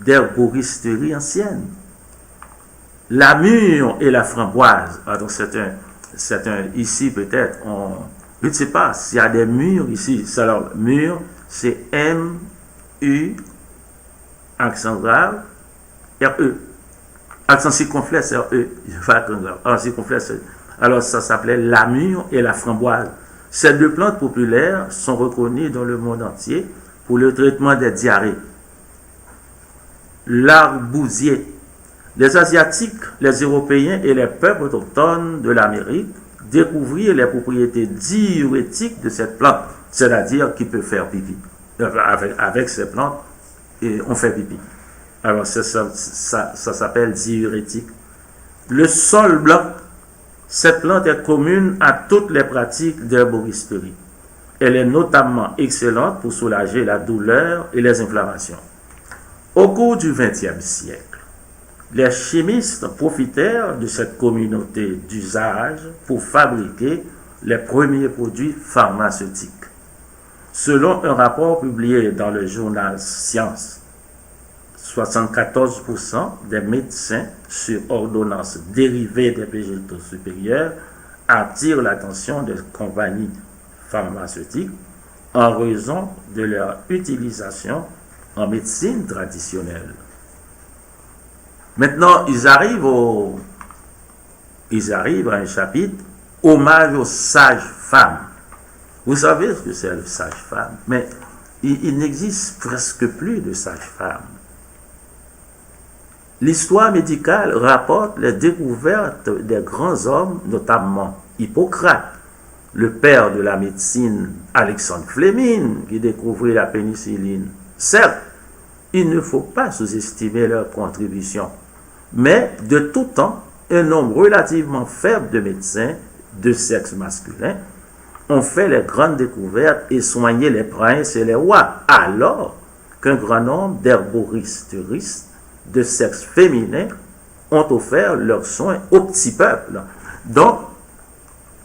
d'herboristerie ancienne. La mûre et la framboise, donc ici peut-être, je ne sais pas s'il y a des mûres ici. Alors, mûre, c'est M-U, accent grave, R-E. Accent circonflexe, R-E. Circonflexe. Alors, ça s'appelait la mûre et la framboise. Ces deux plantes populaires sont reconnues dans le monde entier pour le traitement des diarrhées. L'arbousier. Les Asiatiques, les Européens et les peuples autochtones de l'Amérique découvrirent les propriétés diurétiques de cette plante, c'est-à-dire qu'il peut faire pipi. Avec ces plantes, et on fait pipi. Alors ça s'appelle diurétique. Le sol blanc, cette plante est commune à toutes les pratiques d'herboristerie. Elle est notamment excellente pour soulager la douleur et les inflammations. Au cours du XXe siècle, les chimistes profitèrent de cette communauté d'usage pour fabriquer les premiers produits pharmaceutiques. Selon un rapport publié dans le journal Science, 74% des médecins sur ordonnance dérivée des végétaux supérieurs attirent l'attention des compagnies pharmaceutiques en raison de leur utilisation en médecine traditionnelle. Maintenant, ils arrivent à un chapitre hommage aux sages-femmes. Vous savez ce que c'est le sage-femme, mais il n'existe presque plus de sages-femmes. L'histoire médicale rapporte les découvertes des grands hommes, notamment Hippocrate, le père de la médecine, Alexandre Fleming, qui découvrit la pénicilline. Certes, il ne faut pas sous-estimer leur contribution, mais de tout temps, un nombre relativement faible de médecins de sexe masculin ont fait les grandes découvertes et soigné les princes et les rois, alors qu'un grand nombre d'herboristeristes de sexe féminin ont offert leurs soins au petit peuple. Donc,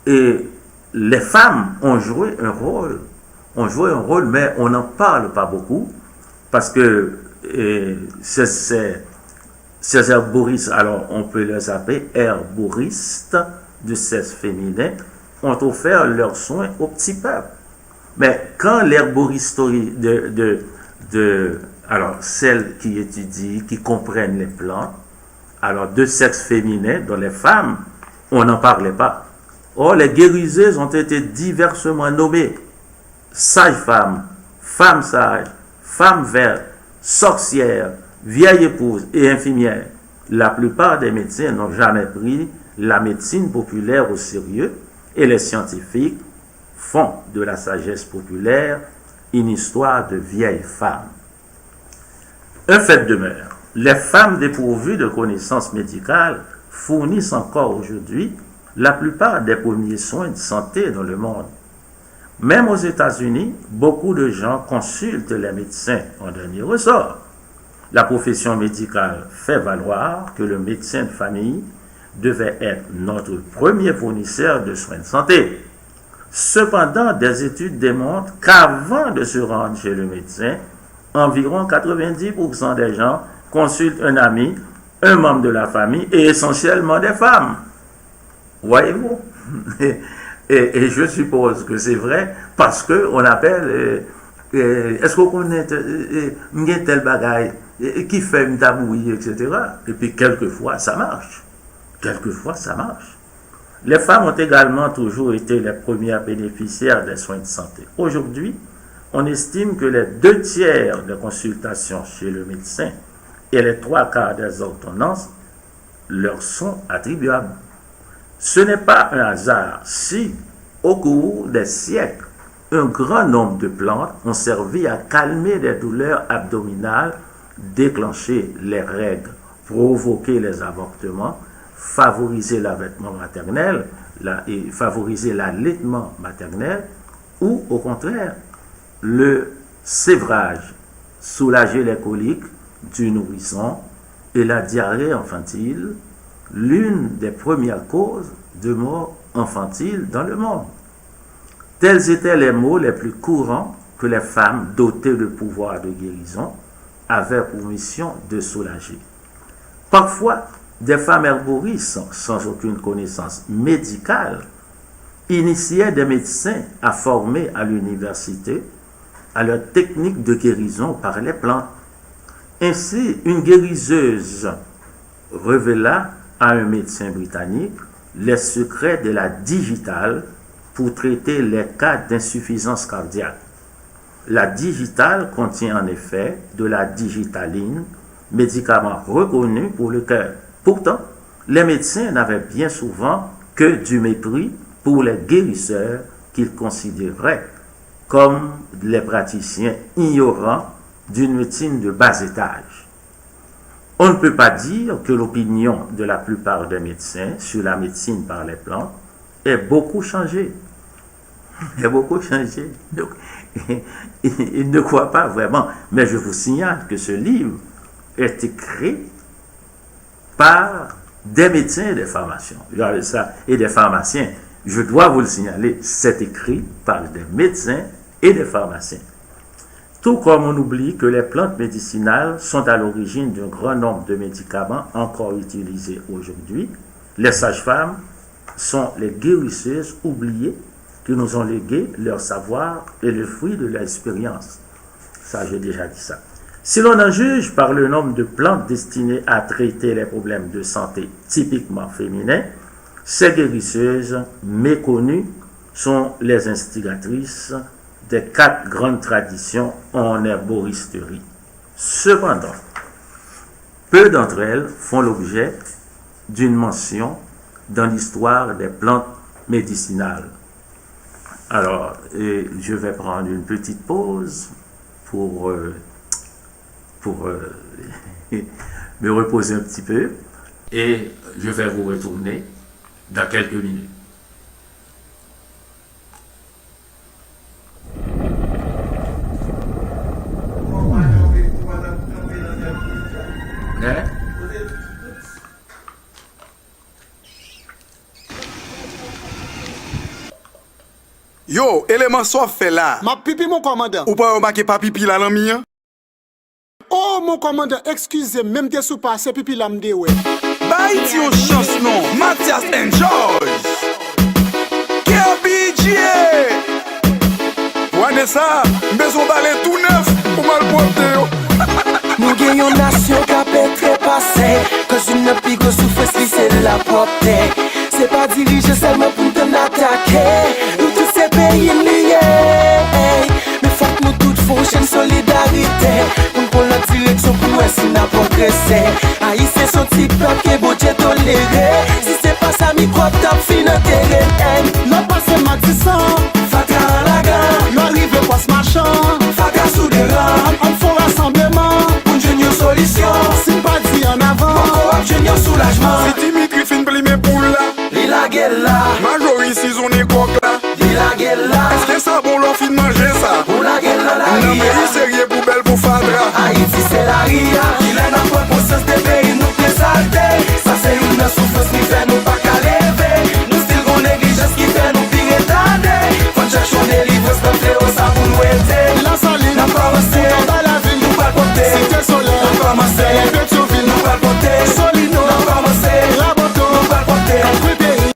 les femmes ont joué un rôle, mais on n'en parle pas beaucoup, parce que ces herboristes, alors on peut les appeler herboristes de sexe féminin, ont offert leurs soins au petit peuple. Mais quand l'herboristerie alors celles qui étudient, qui comprennent les plantes, alors de sexe féminin, dont les femmes, on n'en parlait pas. Or, les guérisseuses ont été diversement nommées sage-femme, femme sage, femme verte, sorcière, vieille épouse et infirmière. La plupart des médecins n'ont jamais pris la médecine populaire au sérieux et les scientifiques font de la sagesse populaire une histoire de vieilles femmes. Un fait demeure, les femmes dépourvues de connaissances médicales fournissent encore aujourd'hui la plupart des premiers soins de santé dans le monde. Même aux États-Unis, beaucoup de gens consultent les médecins en dernier ressort. La profession médicale fait valoir que le médecin de famille devait être notre premier fournisseur de soins de santé. Cependant, des études démontrent qu'avant de se rendre chez le médecin, environ 90% des gens consultent un ami, un membre de la famille et essentiellement des femmes. Voyez-vous? Et je suppose que c'est vrai parce qu'on appelle, est-ce qu'on connaît tel bagaille qui fait une tabouille, etc. Et puis quelquefois ça marche. Les femmes ont également toujours été les premières bénéficiaires des soins de santé. Aujourd'hui, on estime que les 2/3 des consultations chez le médecin et les 3/4 des ordonnances leur sont attribuables. Ce n'est pas un hasard si, au cours des siècles, un grand nombre de plantes ont servi à calmer les douleurs abdominales, déclencher les règles, provoquer les avortements, favoriser l'allaitement maternel et favoriser l'allaitement maternel, ou au contraire, le sévrage, soulager les coliques du nourrisson et la diarrhée infantile, l'une des premières causes de mort infantile dans le monde. Tels étaient les maux les plus courants que les femmes dotées de pouvoir de guérison avaient pour mission de soulager. Parfois, des femmes herboristes sans aucune connaissance médicale initiaient des médecins à former à l'université à leur technique de guérison par les plantes. Ainsi, une guériseuse révéla à un médecin britannique les secrets de la digitale pour traiter les cas d'insuffisance cardiaque. La digitale contient en effet de la digitaline, médicament reconnu pour le cœur. Pourtant, les médecins n'avaient bien souvent que du mépris pour les guérisseurs qu'ils considéraient comme les praticiens ignorants d'une médecine de bas étage. On ne peut pas dire que l'opinion de la plupart des médecins sur la médecine par les plantes ait beaucoup changé. Ait beaucoup changé. Donc, ils ne croient pas vraiment. Mais je vous signale que ce livre est écrit par des médecins et des pharmaciens. Et des pharmaciens. Je dois vous le signaler, c'est écrit par des médecins et des pharmaciens. Tout comme on oublie que les plantes médicinales sont à l'origine d'un grand nombre de médicaments encore utilisés aujourd'hui, les sages-femmes sont les guérisseuses oubliées qui nous ont légué leur savoir et le fruit de leur expérience. Ça, j'ai déjà dit ça. Si l'on en juge par le nombre de plantes destinées à traiter les problèmes de santé typiquement féminins, ces guérisseuses méconnues sont les instigatrices des 4 grandes traditions en herboristerie. Cependant, peu d'entre elles font l'objet d'une mention dans l'histoire des plantes médicinales. Alors, je vais prendre une petite pause pour me reposer un petit peu et je vais vous retourner dans quelques minutes. Hein? Yo, élément soit fait là. Ma pipi, mon commandant. Ou pas remarquer pas pipi là, l'ami? Oh, mon commandant, excusez, même des sous passé pipi là m'dé, ouais. Bah, il une chance, non. Mathias and George. KBJ. Ouais, ça, besoin d'aller tout neuf pour mal porter, yo. Nous gagnons nation qui a pétré passé. Cause une plus grosse souffrance, c'est la portée. C'est pas dirigé seulement pour te attaquer. Nous tous ces pays liés. Mais faut que nous tous fassions une solidarité. Pour prendre la direction pour nous si n'a progressé. Haïtien son petit peuple qui est beau Dieu toléré. Si c'est pas ça, microbe top fin terrain. Non, pas c'est Matissan. Faka en la gare. Non, arrive pas ce machin. Faka sous des rangs. On fait rassemblement. Pour une solution. C'est pas dit en avant. Pour junior soulagement. C'est Timmy Griffin plimé pour là. Lila Gella. Majori saison est coq là. Lila Gella. Est-ce que ça bon l'on fin manger ça? Pour la Gella la Non, mais ria. il sérieux pour belle pour Fadra. Haïti c'est la ria. Il est dans le processus de pays nous présalter. Ça c'est une souffrance qui fait nous pas qu'à lever. Nous still gon négligence qui fait nous pire étaler. Quand cherchons des livres, c'est un ça pour nous aider. La saline. N'a commencé. Dans la ville. Nous pas compter. Cité solaire. N'a commencé. Pétionville. Nous pas compter. Solino. N'a commencé. La Boto. Nous pas compter. Notre pays.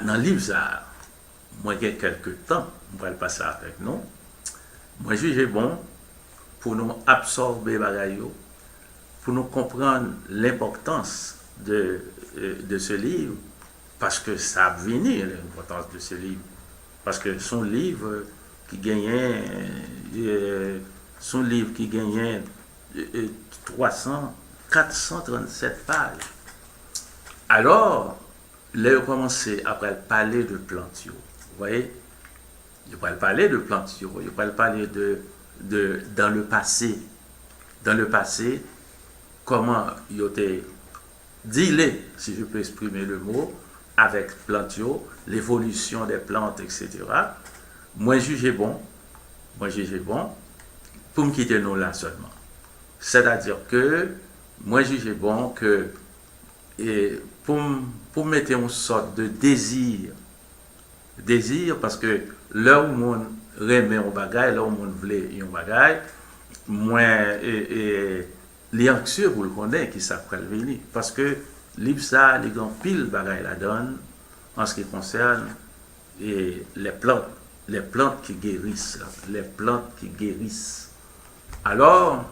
Dans le livre, ça, moi, il y a quelques temps, on va le passer avec nous. Moi, je juge bon pour nous absorber bagayo, pour nous comprendre l'importance de ce livre, parce que ça a venu l'importance de ce livre. Parce que son livre qui gagnait 437 pages. Alors, là, il commencé après parler de plantes. Vous voyez? Il va parler de plantes. Il va parler dans le passé. dans le passé, comment ils ont dealé, si je peux exprimer le mot, avec plantes, l'évolution des plantes, etc. Moi, jugé bon, pour me quitter nous là seulement. C'est-à-dire que, moi, jugé bon que, et pour mettre une sorte de désir, parce que là où mon remet un bagage, là où mon voulait un bagage, moi, les anxieux, vous le connaissez, qui s'appelle venir. Parce que l'IPSA, les grands pile bagaille la donne, en ce qui concerne les plantes qui guérissent, Alors,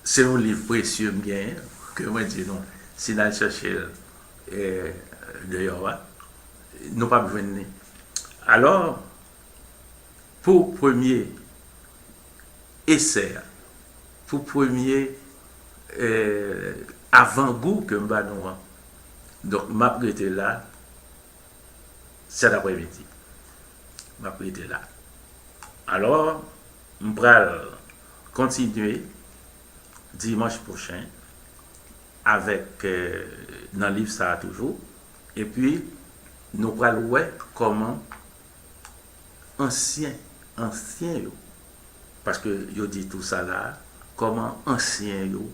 c'est un livre précieux bien, que moi dis non, si nous chercher d'ailleurs, nous pas besoin de. Alors, pour premier essai, pour premier avant-goût que nous avons, donc m'a prêté là, cet après-midi. M'a prêté là. Alors, on va continuer dimanche prochain avec dans le livre ça toujours, et puis nous allons voir comment ancien parce que yo dit tout ça là, comment ancien yo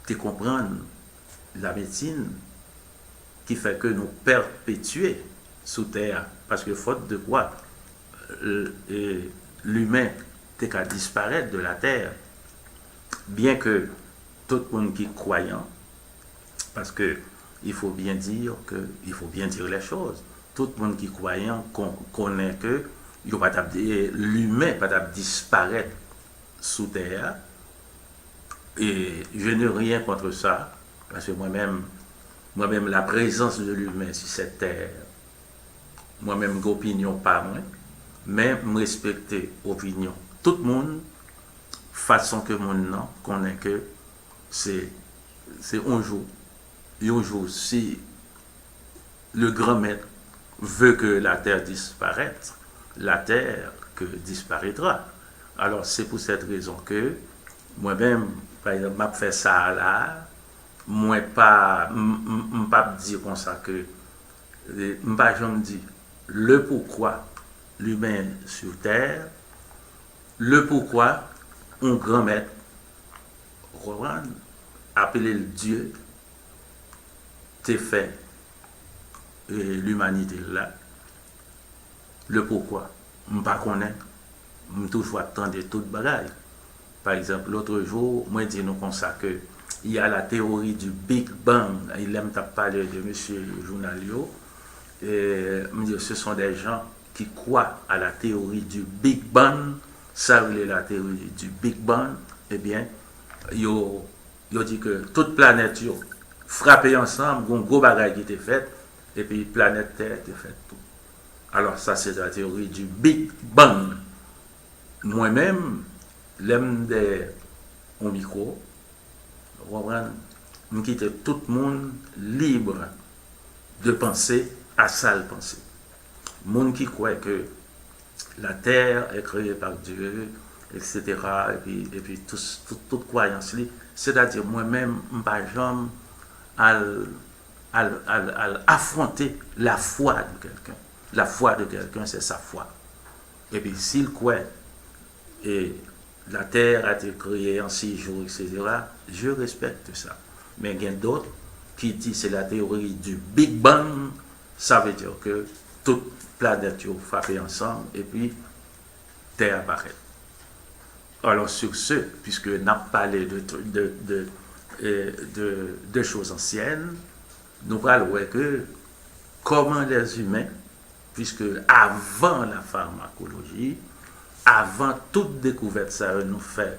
te comprendre la médecine qui fait que nous perpétuer sous terre, parce que faute de quoi l'humain t'es qu'à disparaître de la terre, bien que tout le monde qui est croyant, parce que il faut bien dire les choses, tout le monde qui est croyant connaît que l'humain va disparaître sous terre, et je n'ai rien contre ça, parce que moi-même la présence de l'humain sur cette terre, moi-même d'opinion pas moi, mais me respecter opinion tout le monde, façon que mon nom connaît que c'est un jour si le grand maître veut que la terre disparaisse, la terre que disparaîtra. Alors c'est pour cette raison que moi-même, par exemple, m'a fait ça là, moi pas dire comme ça que pas jamais dit le pourquoi l'humain sur terre, le pourquoi un grand maître appelé le Dieu t'est fait l'humanité là, le pourquoi je ne connais pas, je toujours attendre toute bagaille. Par exemple, l'autre jour, moi dis nous comme ça que il y a la théorie du Big Bang. Il aime parler de monsieur Journalio. Et me dire ce sont des gens qui croient à la théorie du Big Bang. Ça c'est la théorie du Big Bang. Eh bien, yo dit que toute planète yo frappé ensemble, un gros bagage qui était fait, et puis planète Terre était fait tout. Alors ça c'est la théorie du Big Bang. Moi-même, l'aime des au micro, je quitte tout le monde libre de penser à ça le penser. Monde qui croit que la terre est créée par Dieu, etc. Et puis toute croyance, c'est-à-dire moi-même, je ne pas jamais à affronter la foi de quelqu'un. La foi de quelqu'un, c'est sa foi. Et puis s'il croit et la terre a été créée en 6 jours, etc., je respecte ça. Mais il y a d'autres qui disent que c'est la théorie du Big Bang, ça veut dire que toute planète est frappée ensemble et puis terre apparaît. Alors sur ce, puisque nous avons parlé de choses anciennes, nous allons voir que comment les humains, puisque avant la pharmacologie, avant toute découverte ça nous fait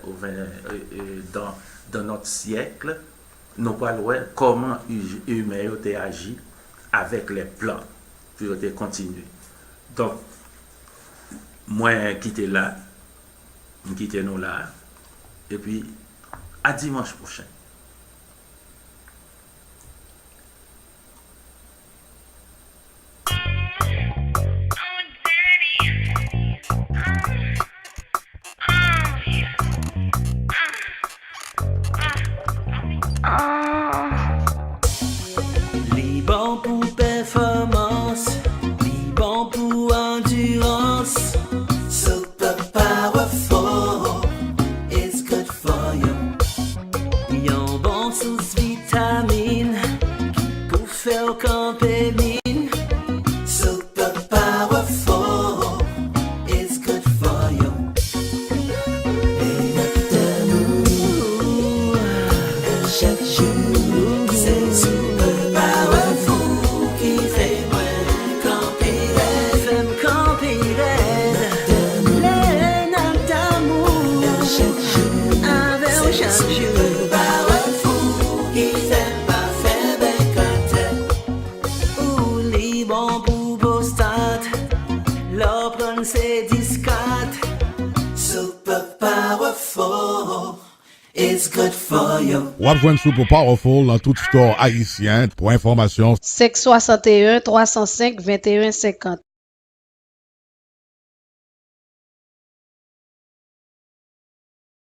dans notre siècle, nous parlons comment les humains ont agi avec les plantes, puis ont continué. Donc, moi, quitter là, quitter nous là, et puis à dimanche prochain. good for you. Ou ap jwenn Super Powerful dans tout store haïtien. Pour information, 561 305 21 50.